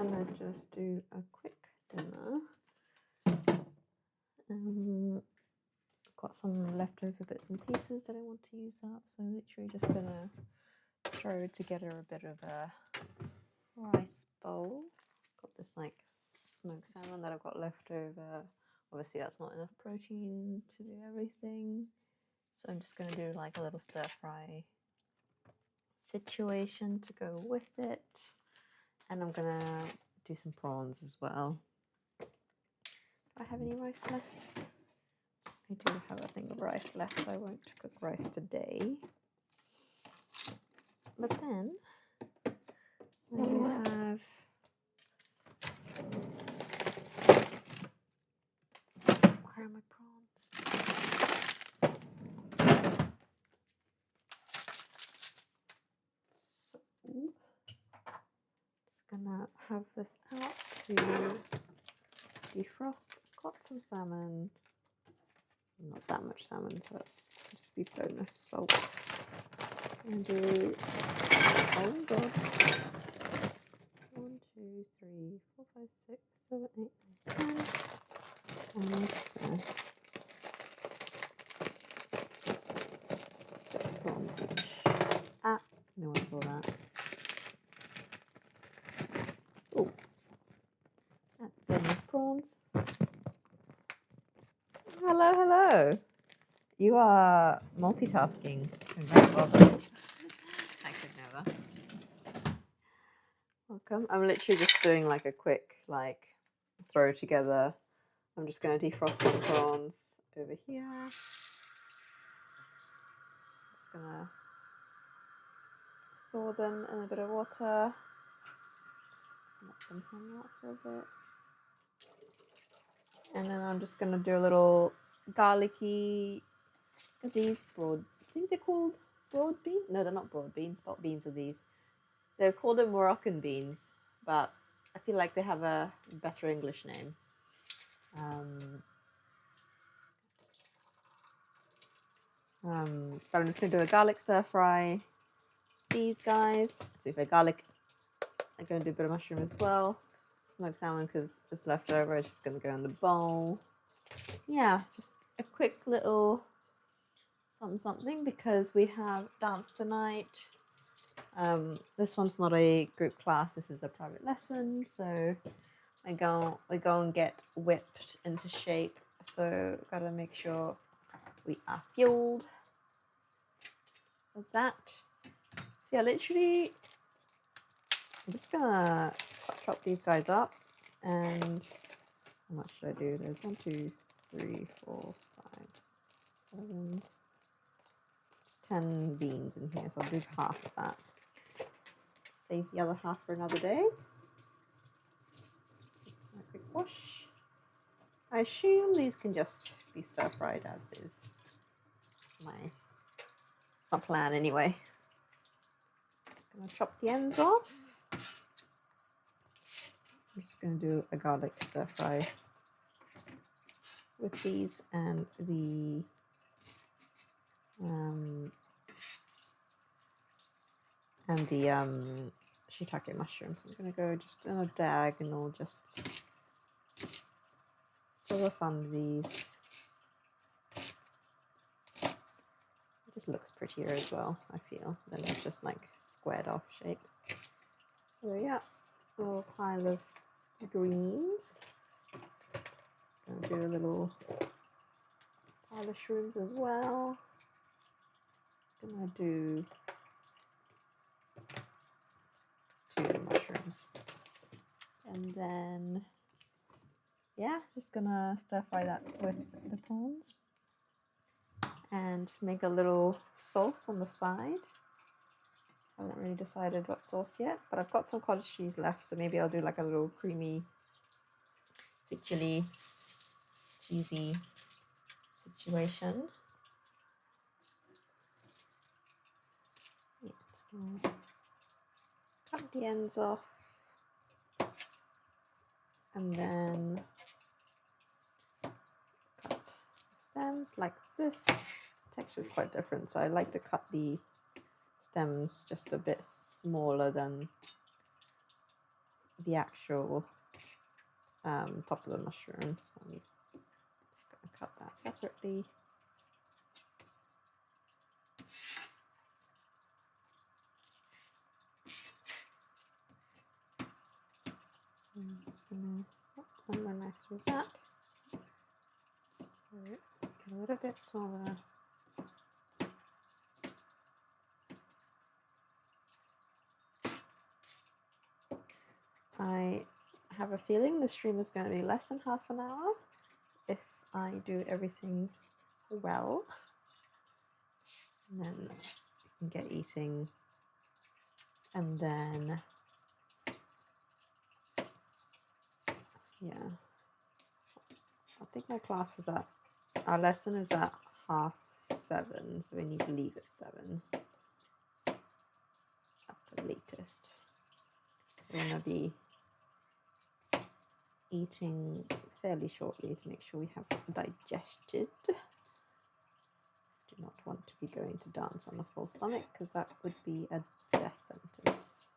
gonna just do a quick dinner. Got some leftover bits and pieces that I want to use up, so literally just gonna throw together a bit of a rice bowl. Got this like smoked salmon that I've got left over. Obviously that's not enough protein to do everything, so I'm just going to do like a little stir fry situation to go with it, and I'm going to do some prawns as well. Do I have any rice left? I do have a thing of rice left, so I won't cook rice today. But then I have where are my prawns? So just gonna have this out to defrost. I've got some salmon. Not that much salmon, so that's just be bonus salt. And do oh my god. 1, 2, 3, 4, 5, 6, 7, 8, 9, 10. And 6 prawns each. Ah, no one saw that. Oh, that's good enough prawns. Hello, hello. You are multitasking. Very well done. I could never. Welcome. I'm literally just doing like a quick throw together. I'm just going to defrost some prawns over here. Just going to thaw them in a bit of water. Just let them hang out for a bit. And then I'm just going to do a little garlicky, look at these broad, I think they're called broad beans? No, they're not broad beans. What beans are these? They're called Moroccan beans, but I feel like they have a better English name. But I'm just going to do a garlic stir fry. These guys. So if I garlic, I'm going to do a bit of mushroom as well. Smoked salmon because it's left over. It's just going to go in the bowl. Yeah, just a quick little something because we have dance tonight. This one's not a group class. This is a private lesson. So we go and get whipped into shape. So gotta make sure we are fueled with that. So yeah, literally, I'm just gonna chop these guys up. And how much should I do? There's 1, 2, 3, 4, 5, 6, 7. It's 10 beans in here, so I'll do half of that. Save the other half for another day. A quick wash. I assume these can just be stir fried as is. It's my plan anyway. Just gonna chop the ends off. I'm just gonna do a garlic stir fry with these and the shiitake mushrooms. I'm gonna go just in a diagonal, just for the funsies. It just looks prettier as well, I feel, than just like squared off shapes. So yeah, a little pile of greens. Gonna do a little pile of shrooms as well. Gonna do 2 mushrooms. And then, yeah, just gonna stir fry that with the prawns. And just make a little sauce on the side. I haven't really decided what sauce yet, but I've got some cottage cheese left, so maybe I'll do like a little creamy, sweet chili, cheesy situation. Yeah, just gonna cut the ends off, and then cut the stems like this. The texture is quite different, so I like to cut the stems just a bit smaller than the actual top of the mushroom. So I'm just going to cut that separately. So I'm just going to run next with that. So get a little bit smaller. I have a feeling the stream is going to be less than half an hour if I do everything well. And then you can get eating. And then, yeah, I think my class is our lesson is at 7:30, so we need to leave at 7 at the latest. So we're going to be eating fairly shortly to make sure we have digested. Do not want to be going to dance on a full stomach because that would be a death sentence.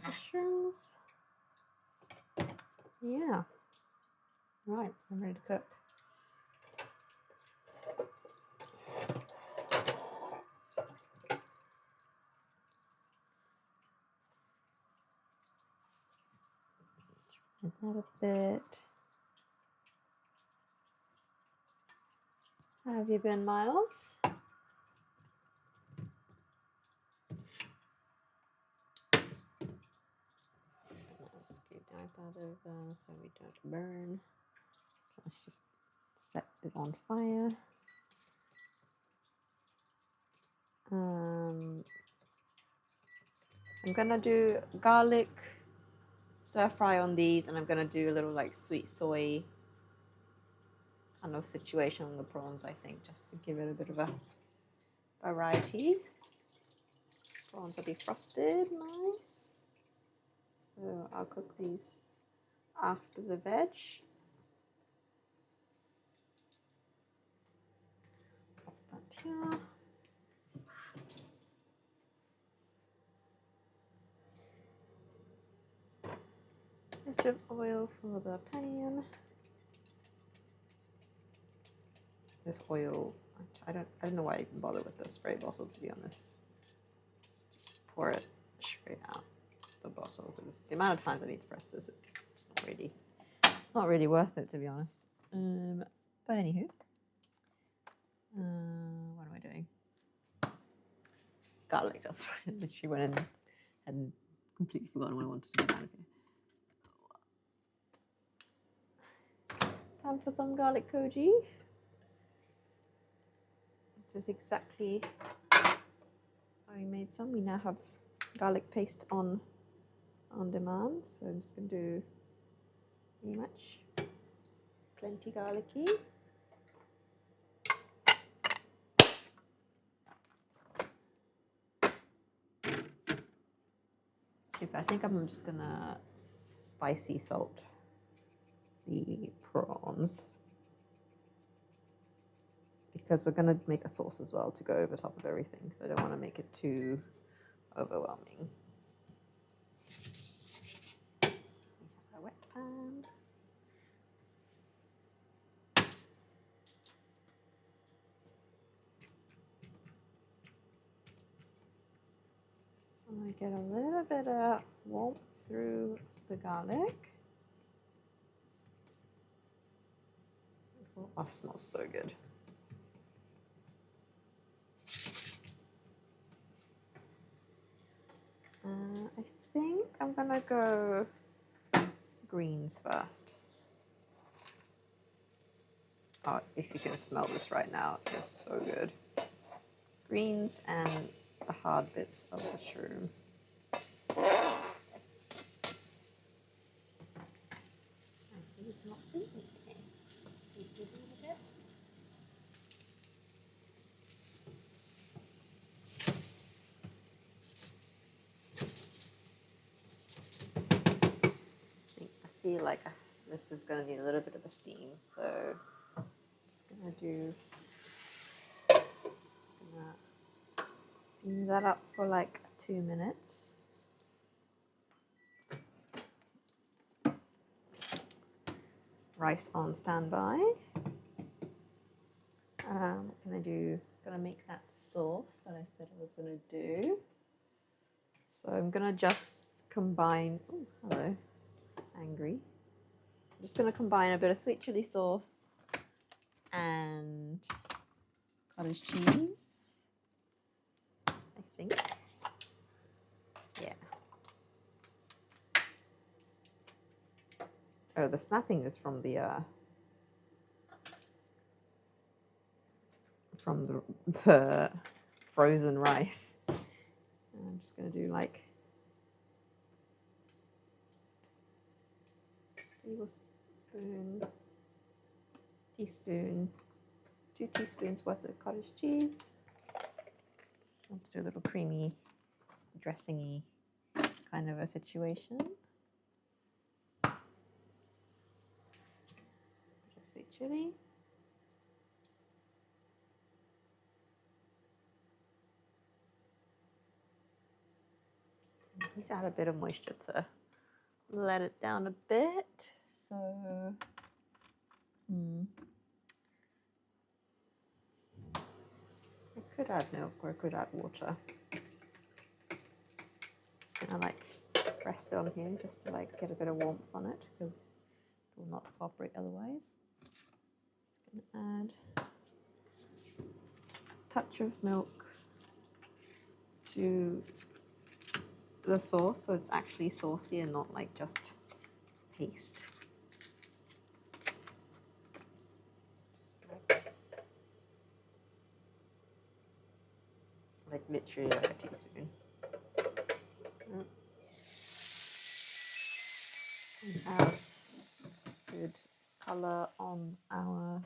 Mushrooms. Yeah. Right, I'm ready to cook. Add that a bit. How have you been, Miles? Just gonna scoop the iPad over so we don't burn. So let's just set it on fire. I'm gonna do garlic stir fry on these, and I'm gonna do a little like sweet soy kind of situation on the prawns, I think, just to give it a bit of a variety. Prawns will be frosted, nice. So I'll cook these after the veg. Pop that here. Bit of oil for the pan. This oil, I don't know why I even bother with the spray bottle, to be honest. Just pour it straight out the bottle because the amount of times I need to press this, it's not really worth it, to be honest. But anywho, what am I doing? Garlic, that's right. I literally went in and completely forgotten what I wanted to do out of here. Time for some garlic koji. This is exactly how we made some. We now have garlic paste on demand, so I'm just going to do pretty much plenty garlicky. I think I'm just going to spicy salt the prawns because we're going to make a sauce as well to go over top of everything, so I don't want to make it too overwhelming. We have a wet pan. So I get a little bit of warmth through the garlic. Oh, it smells so good. I think I'm gonna go greens first. Oh, if you can smell this right now, it's so good. Greens and the hard bits of the shroom. I feel like this is going to need a little bit of a steam, so I'm just going I'm gonna steam that up for like 2 minutes. Rice on standby. What can I do? Gonna make that sauce that I said I was gonna do. So I'm gonna just combine. Oh, hello, angry. I'm just gonna combine a bit of sweet chili sauce and cottage cheese. I think. Yeah. Oh, the snapping is from the frozen rice. I'm just gonna do like teaspoon, 2 teaspoons worth of cottage cheese. Just want to do a little creamy, dressingy kind of a situation. Just sweet chili. He's add a bit of moisture to let it down a bit. So, I could add milk or I could add water. Just gonna like press it on here just to like get a bit of warmth on it because it will not cooperate otherwise. Just gonna add a touch of milk to the sauce so it's actually saucy and not like just paste. Like literally like a teaspoon. We have good color on our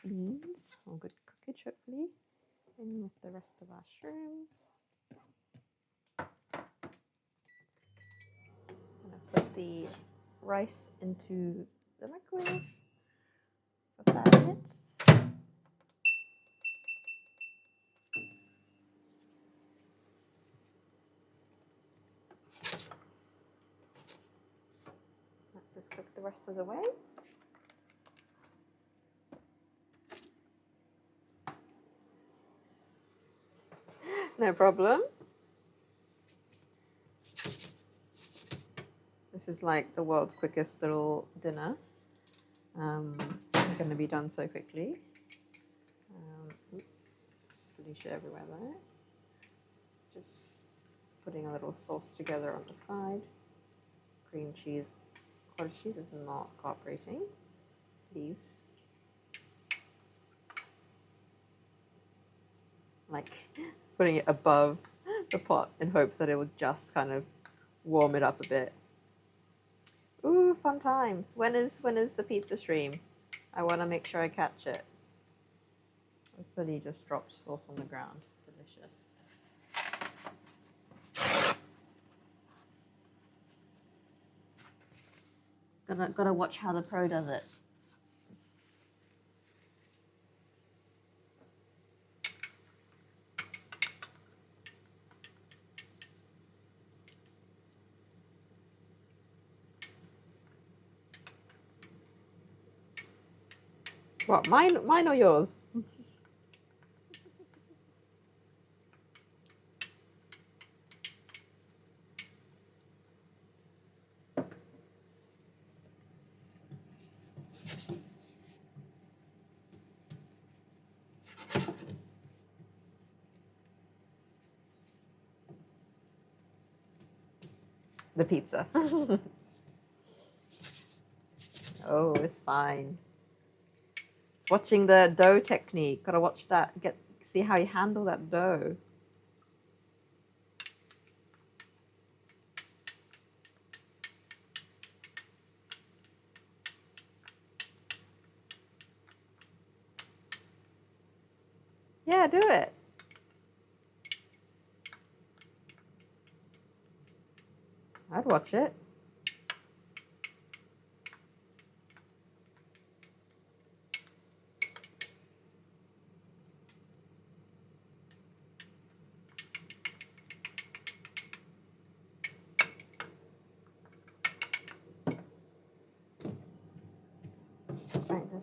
beans, or good cookage hopefully. In with the rest of our shrooms. I'm gonna put the rice into the microwave for 5 minutes. Let this cook the rest of the way. No problem. This is like the world's quickest little dinner. Going to be done so quickly. Just finish it everywhere there. Just putting a little sauce together on the side. Cream cheese. Cottage cheese is not cooperating. Please. Like putting it above the pot in hopes that it would just kind of warm it up a bit. Ooh, fun times. When is the pizza stream? I want to make sure I catch it. I fully just dropped sauce on the ground. Delicious. Gotta watch how the pro does it. What, mine or yours? The pizza. Oh, it's fine. It's watching the dough technique. Gotta watch that. See how you handle that dough. Yeah, do it. I'd watch it.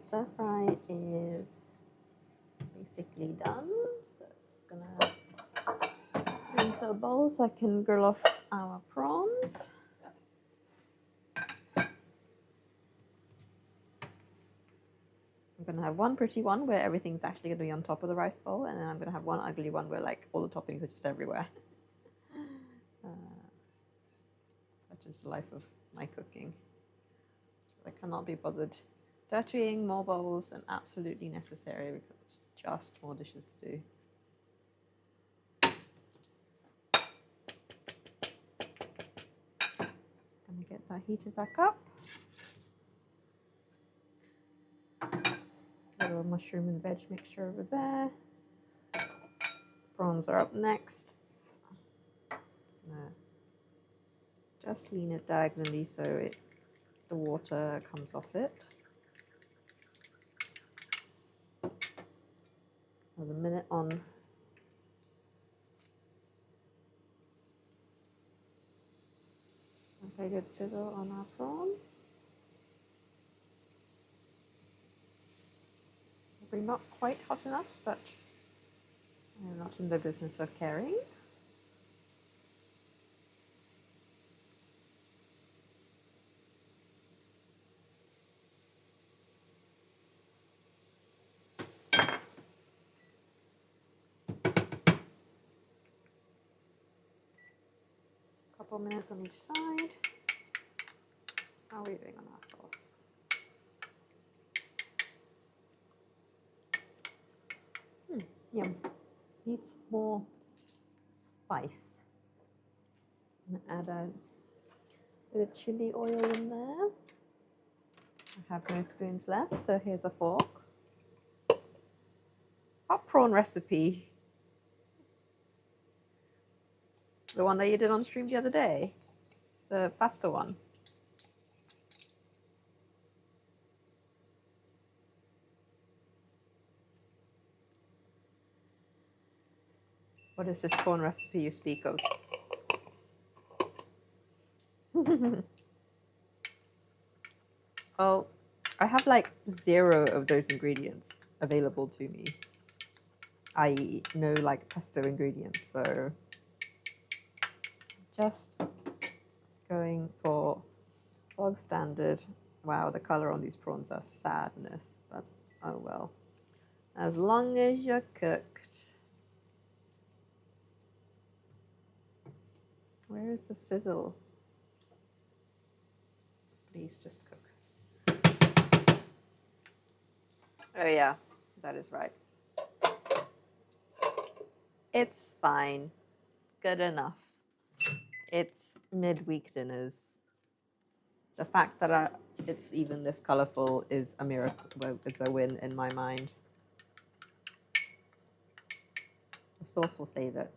stir fry is basically done. So I'm just gonna put into a bowl so I can grill off our prawns. I'm gonna have one pretty one where everything's actually gonna be on top of the rice bowl, and then I'm gonna have one ugly one where like all the toppings are just everywhere. Such is the life of my cooking. I cannot be bothered dirtying more bowls than absolutely necessary because it's just more dishes to do. Just gonna get that heated back up. A little mushroom and veg mixture over there. Prawns are up next. Just lean it diagonally so the water comes off it. Another minute on. Okay, good sizzle on our prawn. Probably not quite hot enough, but I'm not in the business of caring. Couple minutes on each side. How are we doing on our sauce? Yum. Needs more spice. I'm gonna add a bit of chili oil in there. I have no spoons left, so here's a fork. Hot prawn recipe. The one that you did on stream the other day. The pasta one. What is this prawn recipe you speak of? Well, I have like 0 of those ingredients available to me, i.e. no like pesto ingredients, so just going for bog standard. Wow, the color on these prawns are sadness, but oh well. As long as you're cooked. Where is the sizzle? Please just cook. Oh yeah, that is right. It's fine. Good enough. It's midweek dinners. The fact that it's even this colorful is a miracle. Well, it's a win in my mind. The sauce will save it.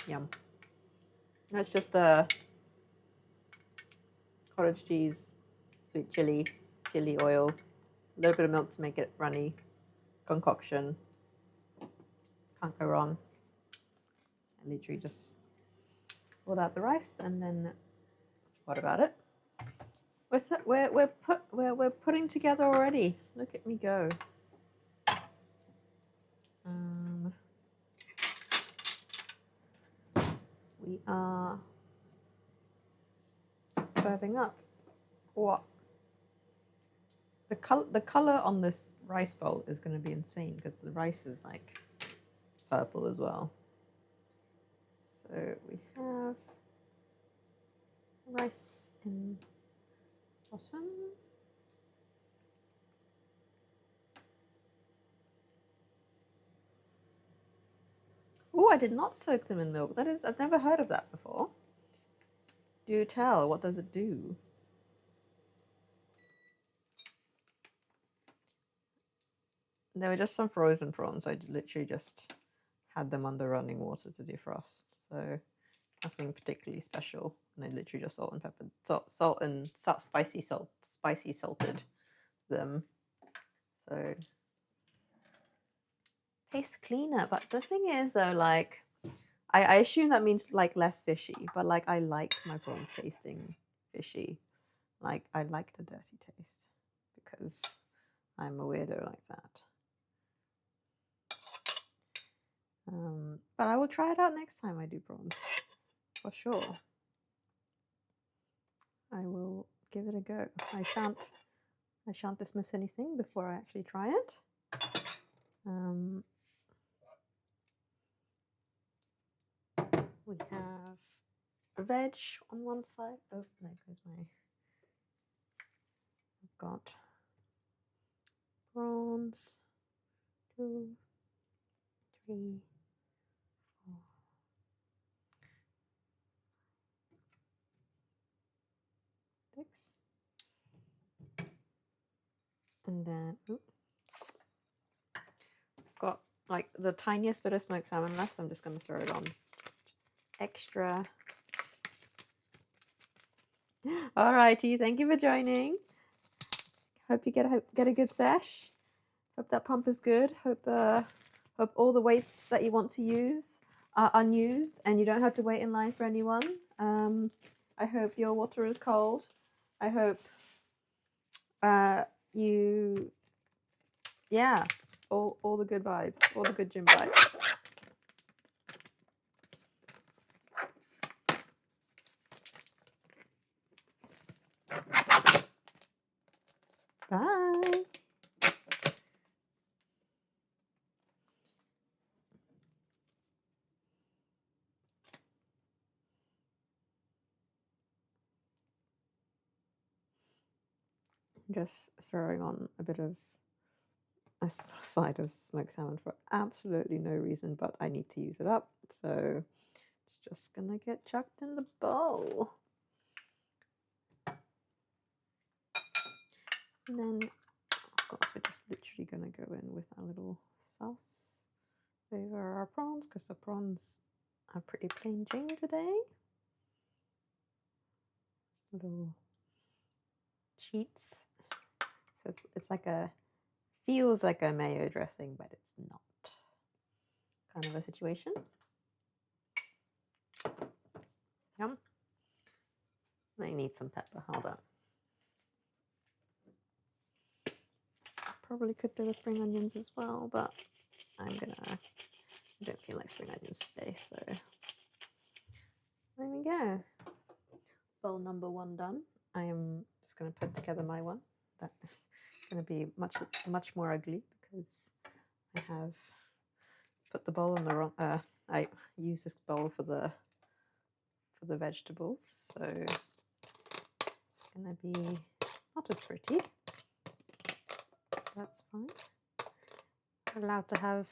Yum. That's just a cottage cheese, sweet chili oil, a little bit of milk to make it runny, concoction. Can't go wrong. I literally just pulled out the rice and then forgot about it. We're putting together already. Look at me go. We are serving up. What? The color on this rice bowl is going to be insane because the rice is like purple as well. So we have rice in bottom. Oh, I did not soak them in milk. I've never heard of that before. Do tell, what does it do? They were just some frozen prawns. I literally just had them under running water to defrost. So nothing particularly special. And I literally just salt and pepper, spicy salted them. So tastes cleaner. But the thing is though, like, I assume that means like less fishy, but like I like my prawns tasting fishy. Like I like the dirty taste because I'm a weirdo like that. But I will try it out next time I do prawns, for sure. I will give it a go. I shan't dismiss anything before I actually try it. We have veg on one side. Oh, there goes my. I've got prawns. 2, 3, 4. And then I've got like the tiniest bit of smoked salmon left, so I'm just going to throw it on extra. Alrighty, thank you for joining. Hope you get a good sesh. Hope that pump is good. Hope all the weights that you want to use are unused and you don't have to wait in line for anyone. I hope your water is cold. I hope all the good vibes, all the good gym vibes. Bye. Just throwing on a bit of a side of smoked salmon for absolutely no reason, but I need to use it up, so it's just gonna get chucked in the bowl. And then, of course, we're just literally gonna go in with a little sauce over our prawns, because the prawns are pretty plain Jane today. Just little cheats. So it's like feels like a mayo dressing, but it's not. Kind of a situation. Yum. I need some pepper. Hold on. Probably could do with spring onions as well, but I don't feel like spring onions today, so there we go. Bowl number 1 done. I am just going to put together my one. That is going to be much more ugly because I have put the bowl in the wrong. I use this bowl for the vegetables, so it's going to be not as pretty. That's fine. I'm allowed to have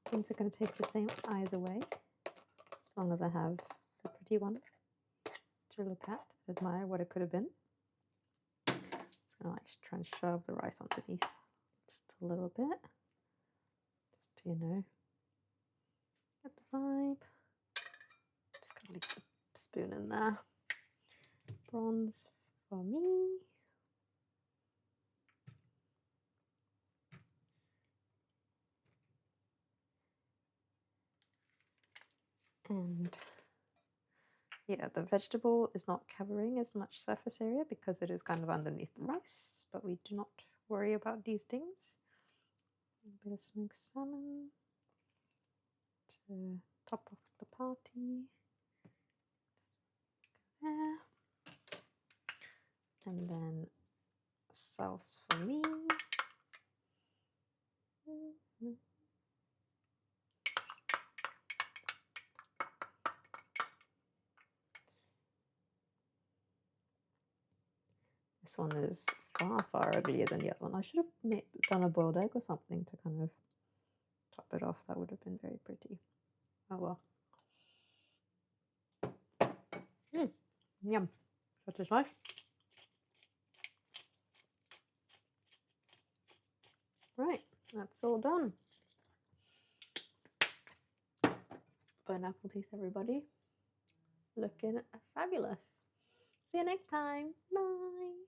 things are going to taste the same either way, as long as I have the pretty one to look at, admire what it could have been. Just going to like try and shove the rice underneath just a little bit, just to, get the vibe. Just going to leave the spoon in there. Prawns for me. And yeah, the vegetable is not covering as much surface area because it is kind of underneath the rice, but we do not worry about these things. A bit of smoked salmon to top off the party. There. And then sauce for me. This one is far uglier than the other one. I should have done a boiled egg or something to kind of top it off. That would have been very pretty. Oh well. Yum. Such is life. Right, that's all done. Pineapple teeth, everybody. Looking fabulous. See you next time. Bye.